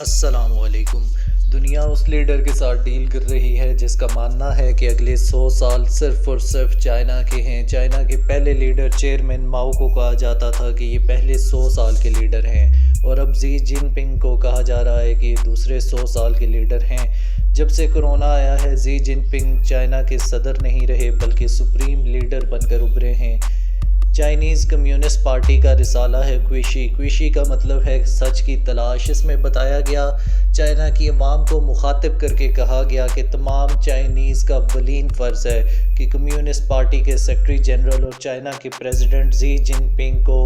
السلام علیکم۔ دنیا اس لیڈر کے ساتھ ڈیل کر رہی ہے جس کا ماننا ہے کہ اگلے 100 سال صرف اور صرف چائنا کے ہیں۔ چائنا کے پہلے لیڈر چیئرمین ماؤ کو کہا جاتا تھا کہ یہ پہلے 100 سال کے لیڈر ہیں، اور اب زی جن پنگ کو کہا جا رہا ہے کہ یہ دوسرے 100 سال کے لیڈر ہیں۔ جب سے کورونا آیا ہے، زی جن پنگ چائنا کے صدر نہیں رہے بلکہ سپریم لیڈر بن کر ابھرے ہیں۔ چائنیز کمیونسٹ پارٹی کا رسالہ ہے کوئشی کا مطلب ہے سچ کی تلاش۔ اس میں بتایا گیا، چائنا کی عوام کو مخاطب کر کے کہا گیا کہ تمام چائنیز کا اولین فرض ہے کہ کمیونسٹ پارٹی کے سیکرٹری جنرل اور چائنا کے پریزیڈنٹ زی جن پنگ کو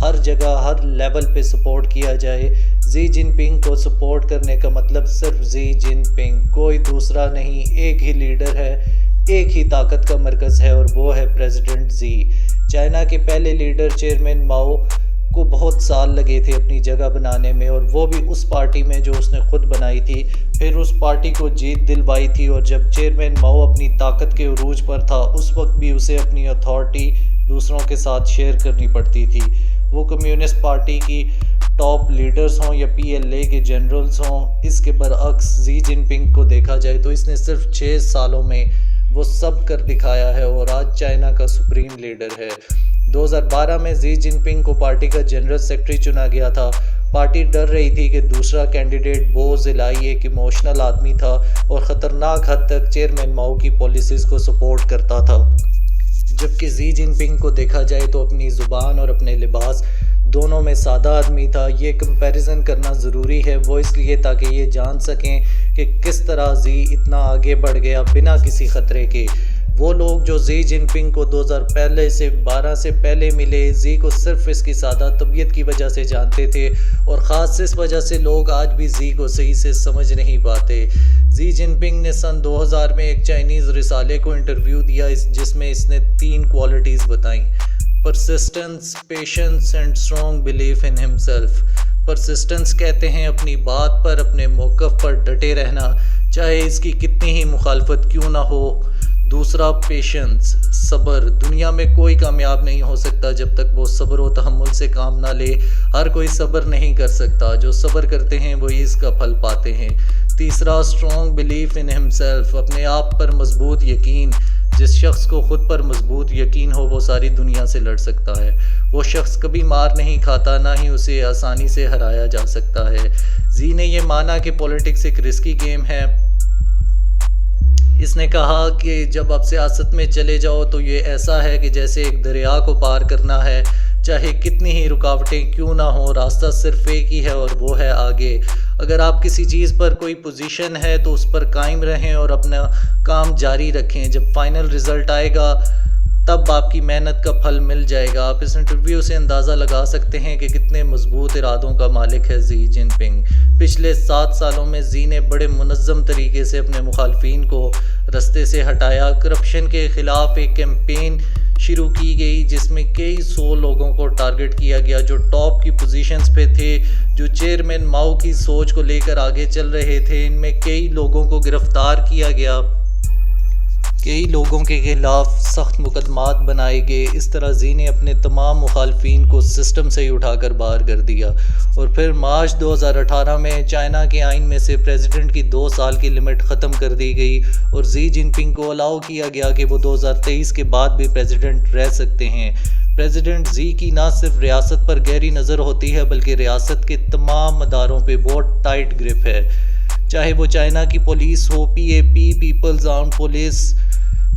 ہر جگہ ہر لیول پہ سپورٹ کیا جائے۔ زی جن پنگ کو سپورٹ کرنے کا مطلب صرف زی جن پنگ، کوئی دوسرا نہیں، ایک ہی لیڈر ہے، ایک ہی طاقت کا مرکز ہے، اور وہ ہے پریزیڈنٹ زی۔ چائنا کے پہلے لیڈر چیئرمین ماؤ کو بہت سال لگے تھے اپنی جگہ بنانے میں، اور وہ بھی اس پارٹی میں جو اس نے خود بنائی تھی، پھر اس پارٹی کو جیت دلوائی تھی، اور جب چیئرمین ماؤ اپنی طاقت کے عروج پر تھا اس وقت بھی اسے اپنی اتھارٹی دوسروں کے ساتھ شیئر کرنی پڑتی تھی۔ وہ کمیونسٹ پارٹی کی ٹاپ لیڈرز ہوں یا PLA کے جنرلز ہوں۔ اس کے برعکس زی جن پنگ کو دیکھا جائے تو اس نے صرف 6 سالوں میں وہ سب کر دکھایا ہے، اور آج چائنا کا سپریم لیڈر ہے۔ 2012 میں زی جن پنگ کو پارٹی کا جنرل سیکرٹری چنا گیا تھا۔ پارٹی ڈر رہی تھی کہ دوسرا کینڈیڈیٹ بو زیلائی ایک ایموشنل آدمی تھا اور خطرناک حد تک چیئرمین ماؤ کی پالیسیز کو سپورٹ کرتا تھا، جبکہ زی جن پنگ کو دیکھا جائے تو اپنی زبان اور اپنے لباس دونوں میں سادہ آدمی تھا۔ یہ کمپیریزن کرنا ضروری ہے، وہ اس لیے تاکہ یہ جان سکیں کہ کس طرح زی اتنا آگے بڑھ گیا بنا کسی خطرے کے۔ وہ لوگ جو زی جن پنگ کو 2012 سے پہلے ملے، زی کو صرف اس کی سادہ طبیعت کی وجہ سے جانتے تھے، اور خاص اس وجہ سے لوگ آج بھی زی کو صحیح سے سمجھ نہیں پاتے۔ زی جن پنگ نے سن 2000 میں ایک چائنیز رسالے کو انٹرویو دیا جس میں اس نے 3 کوالٹیز بتائیں: persistence, patience and strong belief in himself. Persistence کہتے ہیں اپنی بات پر، اپنے موقف پر ڈٹے رہنا، چاہے اس کی کتنی ہی مخالفت کیوں نہ ہو۔ دوسرا پیشنس، صبر۔ دنیا میں کوئی کامیاب نہیں ہو سکتا جب تک وہ صبر و تحمل سے کام نہ لے۔ ہر کوئی صبر نہیں کر سکتا، جو صبر کرتے ہیں وہی اس کا پھل پاتے ہیں۔ تیسرا اسٹرانگ بلیف ان ہمسیلف، اپنے آپ پر مضبوط یقین۔ جس شخص کو خود پر مضبوط یقین ہو وہ ساری دنیا سے لڑ سکتا ہے۔ وہ شخص کبھی مار نہیں کھاتا، نہ ہی اسے آسانی سے ہرایا جا سکتا ہے۔ زی نے یہ مانا کہ پولیٹکس ایک رسکی گیم ہے۔ اس نے کہا کہ جب آپ سیاست میں چلے جاؤ تو یہ ایسا ہے کہ جیسے ایک دریا کو پار کرنا ہے، چاہے کتنی ہی رکاوٹیں کیوں نہ ہوں، راستہ صرف ایک ہی ہے اور وہ ہے آگے۔ اگر آپ کسی چیز پر کوئی پوزیشن ہے تو اس پر قائم رہیں اور اپنا کام جاری رکھیں۔ جب فائنل رزلٹ آئے گا تب آپ کی محنت کا پھل مل جائے گا۔ آپ اس انٹرویو سے اندازہ لگا سکتے ہیں کہ کتنے مضبوط ارادوں کا مالک ہے زی جن پنگ۔ پچھلے 7 سالوں میں زی نے بڑے منظم طریقے سے اپنے مخالفین کو رستے سے ہٹایا۔ کرپشن کے خلاف ایک کیمپین شروع کی گئی جس میں کئی 100 لوگوں کو ٹارگٹ کیا گیا جو ٹاپ کی پوزیشنز پہ تھے، جو چیئرمین ماؤ کی سوچ کو لے کر آگے چل رہے تھے۔ ان میں کئی لوگوں کو گرفتار کیا گیا، کئی لوگوں کے خلاف سخت مقدمات بنائے گئے۔ اس طرح زی نے اپنے تمام مخالفین کو سسٹم سے ہی اٹھا کر باہر کر دیا، اور پھر مارچ 2018 میں چائنا کے آئین میں سے پریزیڈنٹ کی 2 سال کی لمٹ ختم کر دی گئی، اور زی جن پنگ کو الاؤ کیا گیا کہ وہ 2023 کے بعد بھی پریزیڈنٹ رہ سکتے ہیں۔ پریزیڈنٹ زی کی نہ صرف ریاست پر گہری نظر ہوتی ہے بلکہ ریاست کے تمام اداروں پہ بہت ٹائٹ گرپ ہے، چاہے وہ چائنا کی پولیس ہو، PAP پیپلز آرمڈ پولیس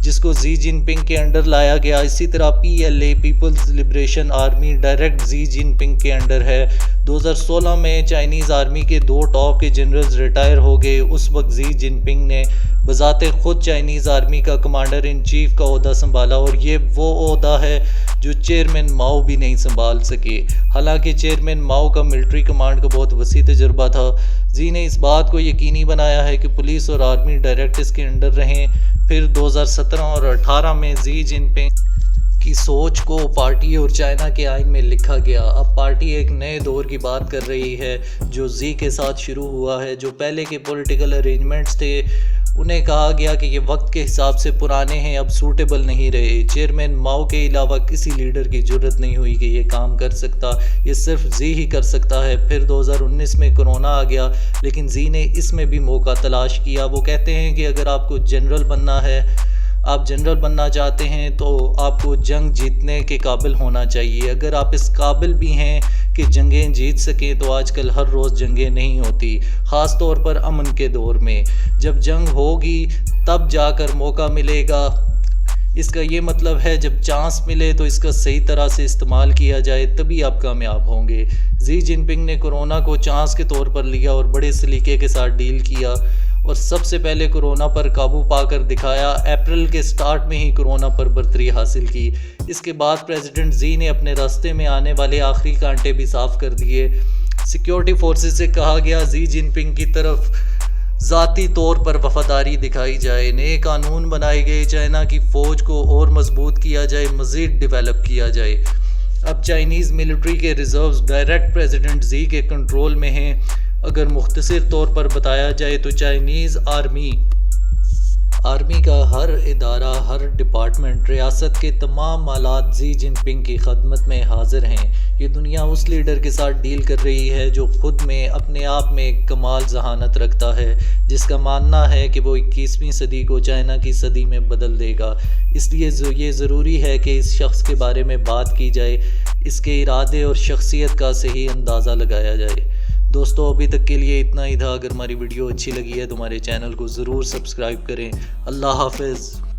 جس کو زی جن پنگ کے انڈر لایا گیا، اسی طرح PLA people's liberation army direct Xi Jinping کے انڈر ہے۔ 2016 میں چائنیز آرمی کے 2 ٹاپ کے جنرلز ریٹائر ہو گئے۔ اس وقت زی جن پنگ نے بذات خود چائنیز آرمی کا کمانڈر ان چیف کا عہدہ سنبھالا، اور یہ وہ عہدہ ہے جو چیئرمین ماؤ بھی نہیں سنبھال سکے۔ حالانکہ چیئرمین ماؤ کا ملٹری کمانڈ کا بہت وسیع تجربہ تھا، زی نے اس بات کو یقینی بنایا ہے کہ پولیس اور آرمی ڈائریکٹ اس کے انڈر رہیں۔ پھر 2017 اور 2018 میں زی جن پنگ کی سوچ کو پارٹی اور چائنا کے آئین میں لکھا گیا۔ اب پارٹی ایک نئے دور کی بات کر رہی ہے جو زی کے ساتھ شروع ہوا ہے۔ جو پہلے کے پولیٹیکل ارینجمنٹس تھے انہیں کہا گیا کہ یہ وقت کے حساب سے پرانے ہیں، اب سوٹیبل نہیں رہے۔ چیئرمین ماؤ کے علاوہ کسی لیڈر کی جرت نہیں ہوئی کہ یہ کام کر سکتا، یہ صرف زی ہی کر سکتا ہے۔ پھر 2019 میں کرونا آ گیا، لیکن زی نے اس میں بھی موقع تلاش کیا۔ وہ کہتے ہیں کہ اگر آپ کو جنرل بننا ہے، آپ جنرل بننا چاہتے ہیں تو آپ کو جنگ جیتنے کے قابل ہونا چاہیے۔ اگر آپ اس قابل بھی ہیں کہ جنگیں جیت سکیں تو آج کل ہر روز جنگیں نہیں ہوتی، خاص طور پر امن کے دور میں۔ جب جنگ ہوگی تب جا کر موقع ملے گا۔ اس کا یہ مطلب ہے جب چانس ملے تو اس کا صحیح طرح سے استعمال کیا جائے، تبھی آپ کامیاب ہوں گے۔ زی جن پنگ نے کرونا کو چانس کے طور پر لیا اور بڑے سلیقے کے ساتھ ڈیل کیا اور سب سے پہلے کرونا پر قابو پا کر دکھایا۔ اپریل کے سٹارٹ میں ہی کرونا پر برتری حاصل کی۔ اس کے بعد پریزیڈنٹ زی نے اپنے راستے میں آنے والے آخری کانٹے بھی صاف کر دیے۔ سیکیورٹی فورسز سے کہا گیا زی جن پنگ کی طرف ذاتی طور پر وفاداری دکھائی جائے، نئے قانون بنائے گئے، چائنا کی فوج کو اور مضبوط کیا جائے، مزید ڈیولپ کیا جائے۔ اب چائنیز ملٹری کے ریزروز ڈائریکٹ پریزیڈنٹ زی کے کنٹرول میں ہیں۔ اگر مختصر طور پر بتایا جائے تو چائنیز آرمی کا ہر ادارہ، ہر ڈپارٹمنٹ، ریاست کے تمام آلات زی جن پنگ کی خدمت میں حاضر ہیں۔ یہ دنیا اس لیڈر کے ساتھ ڈیل کر رہی ہے جو خود میں اپنے آپ میں کمال ذہانت رکھتا ہے، جس کا ماننا ہے کہ وہ 21ویں صدی کو چائنا کی صدی میں بدل دے گا۔ اس لیے یہ ضروری ہے کہ اس شخص کے بارے میں بات کی جائے، اس کے ارادے اور شخصیت کا صحیح اندازہ لگایا جائے۔ دوستو ابھی تک کے لیے اتنا ہی تھا۔ اگر ہماری ویڈیو اچھی لگی ہے تو ہمارے چینل کو ضرور سبسکرائب کریں۔ اللہ حافظ۔